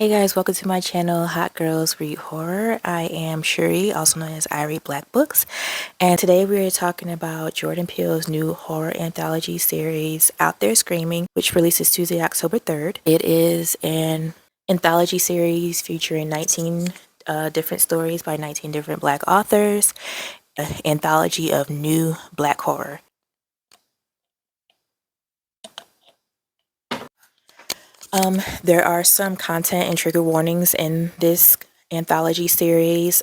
Hey guys, welcome to my channel, Hot Girls Read Horror. I am Shuri, also known as I Read Black Books, and today we are talking about Jordan Peele's new horror anthology series, Out There Screaming, which releases Tuesday, October 3rd. It is an anthology series featuring 19 different stories by 19 different Black authors, an anthology of new Black horror. There are some content and trigger warnings in this anthology series.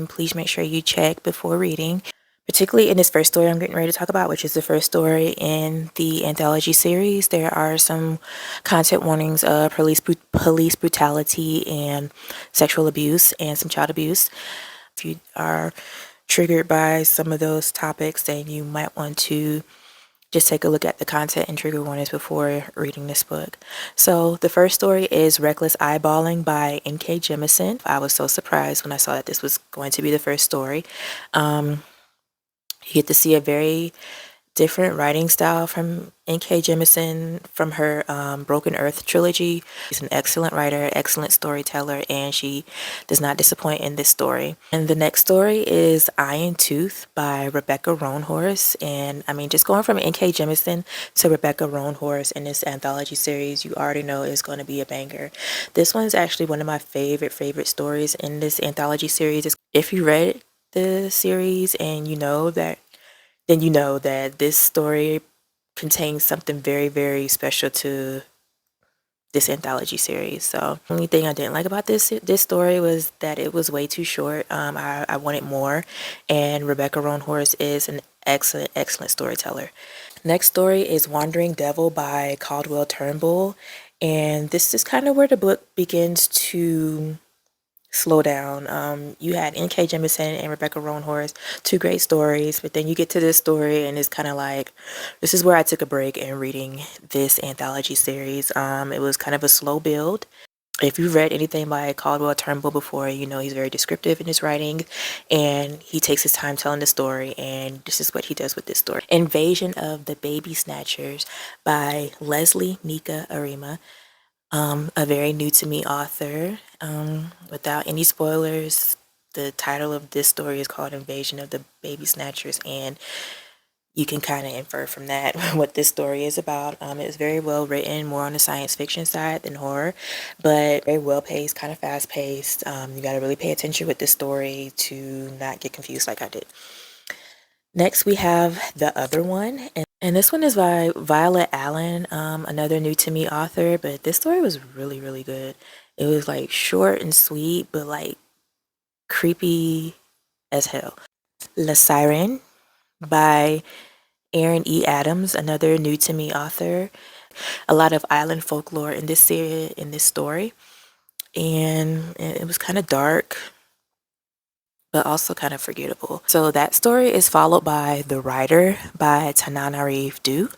Please make sure you check before reading, particularly in this first story I'm getting ready to talk about, which is the first story in the anthology series. There are some content warnings of police brutality and sexual abuse and some child abuse. If you are triggered by some of those topics, then you might want to just take a look at the content and trigger warnings before reading this book. So the first story is Reckless Eyeballing by N.K. Jemisin. I was so surprised when I saw that this was going to be the first story. You get to see a very different writing style from N.K. Jemisin from her Broken Earth trilogy. She's an excellent writer, excellent storyteller, and she does not disappoint in this story. And the next story is Iron Tooth by Rebecca Roanhorse. And I mean, just going from N.K. Jemisin to Rebecca Roanhorse in this anthology series, you already know is going to be a banger. This one is actually one of my favorite stories in this anthology series. If you read the series and you know that, then you know that this story contains something very special to this anthology series. So the only thing I didn't like about this story was that it was way too short. I wanted more, and Rebecca Roanhorse is an excellent storyteller. Next story is Wandering Devil by Caldwell Turnbull, and this is kind of where the book begins to slow down. You had N.K. Jemisin and Rebecca Roanhorse, two great stories, but then you get to this story and it's kind of like, this is where I took a break in reading this anthology series. It was kind of a slow build. If you've read anything by Caldwell Turnbull before, you know he's very descriptive in his writing, and he takes his time telling the story, and this is what he does with this story. Invasion of the Baby Snatchers by Leslie Nika Arima. A very new to me author. Without any spoilers, the title of this story is called Invasion of the Baby Snatchers, and you can kind of infer from that what this story is about. It's very well written, more on the science fiction side than horror, but very well paced, kind of fast paced. You got to really pay attention with this story to not get confused like I did. Next, we have The Other One, and this one is by Violet Allen, another new to me author, but this story was really good. It was like short and sweet, but like creepy as hell. Siren by Aaron E. Adams, another new to me author. A lot of island folklore in this series, in this story, and it was kind of dark, but also kind of forgettable. So that story is followed by The Writer by Tananarive Due.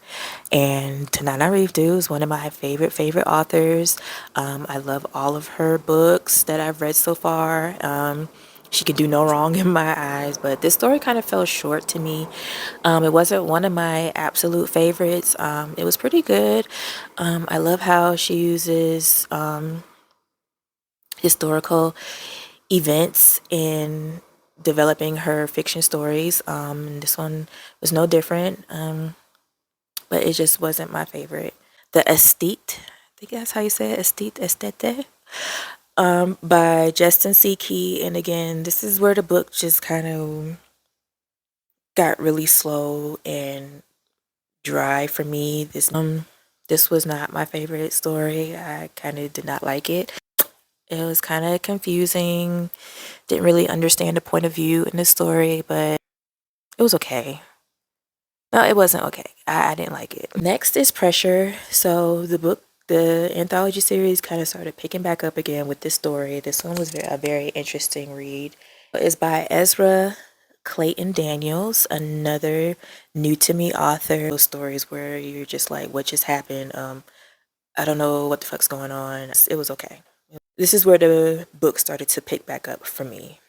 And Tananarive Due is one of my favorite authors. I love all of her books that I've read so far. She could do no wrong in my eyes, but this story kind of fell short to me. It wasn't one of my absolute favorites. It was pretty good. I love how she uses historical events in developing her fiction stories. And this one was no different, but it just wasn't my favorite. The Esthete, I think that's how you say it, Estete, by Justin C. Key. And again, this is where the book just kind of got really slow and dry for me. This was not my favorite story. I kind of did not like it. It was kind of confusing. Didn't really understand the point of view in the story, but it was okay. No, it wasn't okay. I didn't like it. Next is Pressure. So the anthology series kind of started picking back up again with this story. This one was a very interesting read. It's by Ezra Clayton Daniels, another new to me author. Those stories where you're just like, what just happened? I don't know what the fuck's going on. It was okay. This is where the book started to pick back up for me,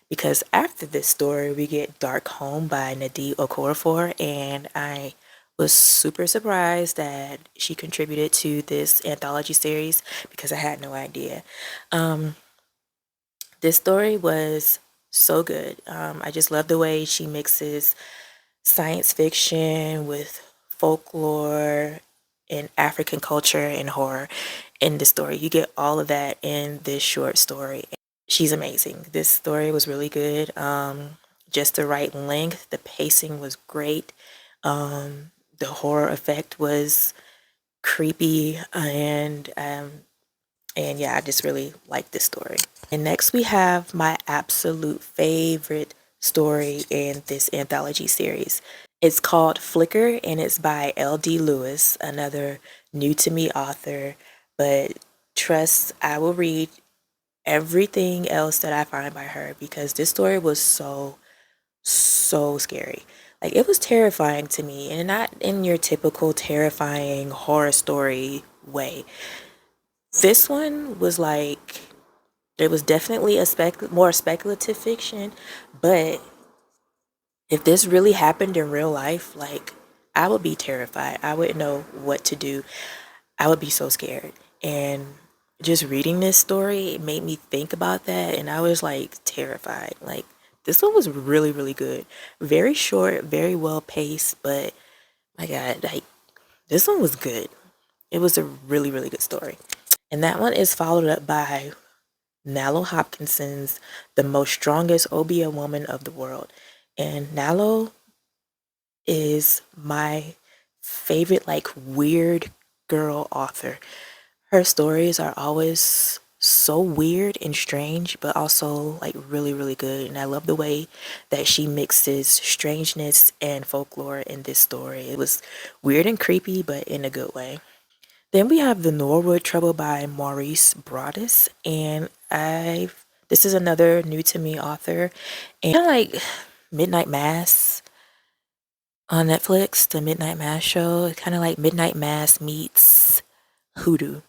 because after this story we get Dark Home by Nnedi Okorafor, and I Was super surprised that she contributed to this anthology series because I had no idea. This story was so good. I just love the way she mixes science fiction with folklore and African culture and horror in the story. You get all of that in this short story. She's amazing. This story was really good. Just the right length. The pacing was great. The horror effect was creepy, and yeah, I just really like this story. And next we have my absolute favorite story in this anthology series. It's called Flicker and it's by L.D. Lewis, another new to me author, but trust I will read everything else that I find by her because this story was so scary. Like it was terrifying to me and not in your typical terrifying horror story way. This one was like there was definitely a more speculative fiction, but if this really happened in real life, like I would be terrified. I wouldn't know what to do. I would be so scared. And just reading this story, it made me think about that and I was like terrified. Like this one was really good. Very short, very well paced, but my God, like this one was good. It was a really good story. And that one is followed up by Nalo Hopkinson's The Most Strongest Obia Woman of the World. And Nalo is my favorite, like, weird girl author. Her stories are always so weird and strange, but also, like, really good. And I love the way that she mixes strangeness and folklore in this story. It was weird and creepy, but in a good way. Then we have The Norwood Trouble by Maurice Broaddus, and this is another new to me author, and kind of like Midnight Mass on Netflix, the Midnight Mass show, kind of like Midnight Mass meets Hoodoo.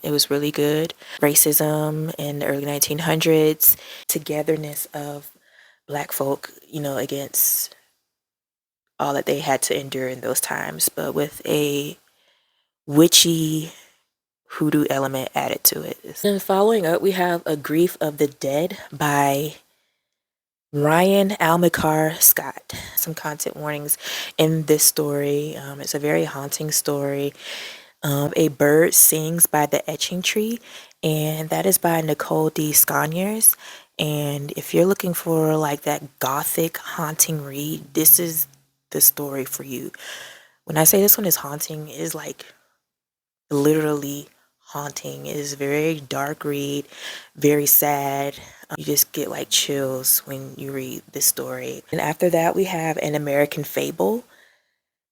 It was really good. Racism in the early 1900s, togetherness of Black folk, against all that they had to endure in those times, but with a witchy hoodoo element added to it. And following up, we have A Grief of the Dead by Ryan Almacar Scott. Some content warnings in this story. It's a very haunting story. A Bird Sings by the Etching Tree, and that is by Nicole D. Sconiers. And if you're looking for like that gothic haunting read, this is the story for you. When I say this one is haunting, it is like literally haunting. It is a very dark read, very sad. You just get like chills when you read this story. And after that, we have An American Fable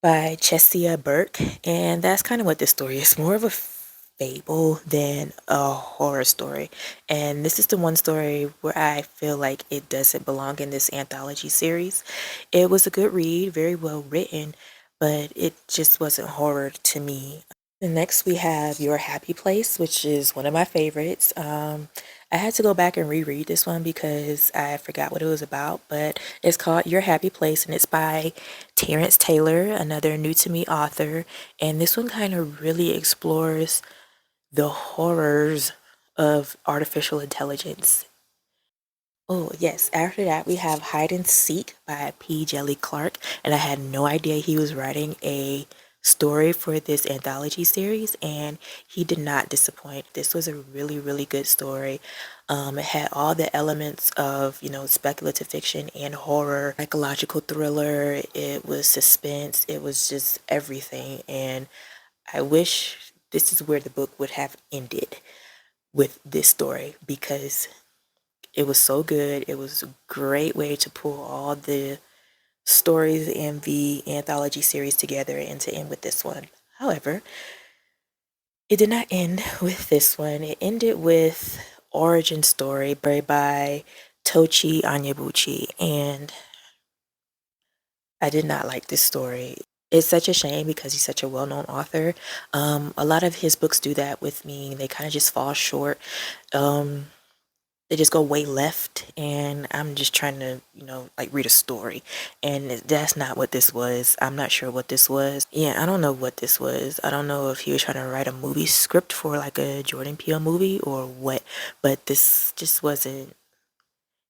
by Chesia Burke. And that's kind of what this story is, more of a fable than a horror story. And this is the one story where I feel like it doesn't belong in this anthology series. It was a good read, very well written, but it just wasn't horror to me. And next we have Your Happy Place, which is one of my favorites. I had to go back and reread this one because I forgot what it was about, but it's called Your Happy Place and it's by Terrence Taylor, another new to me author. And this one kind of really explores the horrors of artificial intelligence. Oh, yes. After that, we have Hide and Seek by P. Jelly Clark. And I had no idea he was writing a story for this anthology series, and he did not disappoint. This was a really good story. It had all the elements of, speculative fiction and horror, psychological thriller. It was suspense. It was just everything. And I wish this is where the book would have ended with this story because it was so good. It was a great way to pull all the stories in the anthology series together and to end with this one. However, it did not end with this one. It ended with Origin Story by Tochi Onyebuchi, and I did not like this story. It's such a shame because he's such a well-known author. A lot of his books do that with me. They kind of just fall short. Um, they just go way left, and I'm just trying to, like read a story, and that's not what this was. I'm not sure what this was. Yeah, I don't know what this was. I don't know if he was trying to write a movie script for like a Jordan Peele movie or what, but this just wasn't.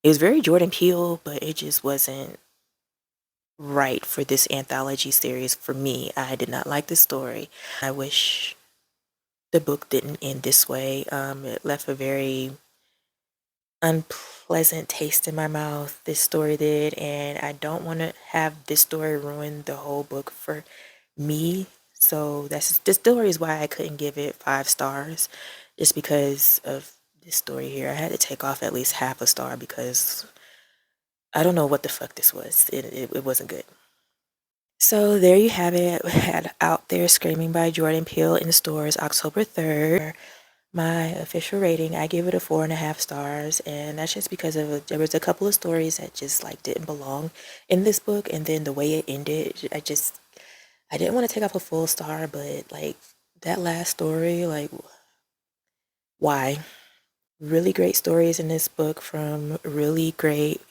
It was very Jordan Peele, but it just wasn't right for this anthology series for me. I did not like the story. I wish the book didn't end this way. It left a very unpleasant taste in my mouth. This story did, and I don't want to have this story ruin the whole book for me. So this story is why I couldn't give it 5 stars, just because of this story here. I had to take off at least half a star because I don't know what the fuck this was. It wasn't good. So there you have it. Had Out There Screaming by Jordan Peele in stores October 3rd. My official rating, I give it a 4.5 stars, and that's just because there was a couple of stories that just like didn't belong in this book, and then the way it ended, I didn't want to take off a full star, but like that last story, like why? Really great stories in this book from really great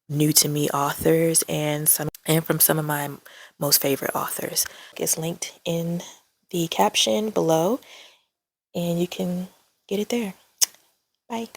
new to me authors and from some of my most favorite authors. It's linked in the caption below, and you can get it there. Bye.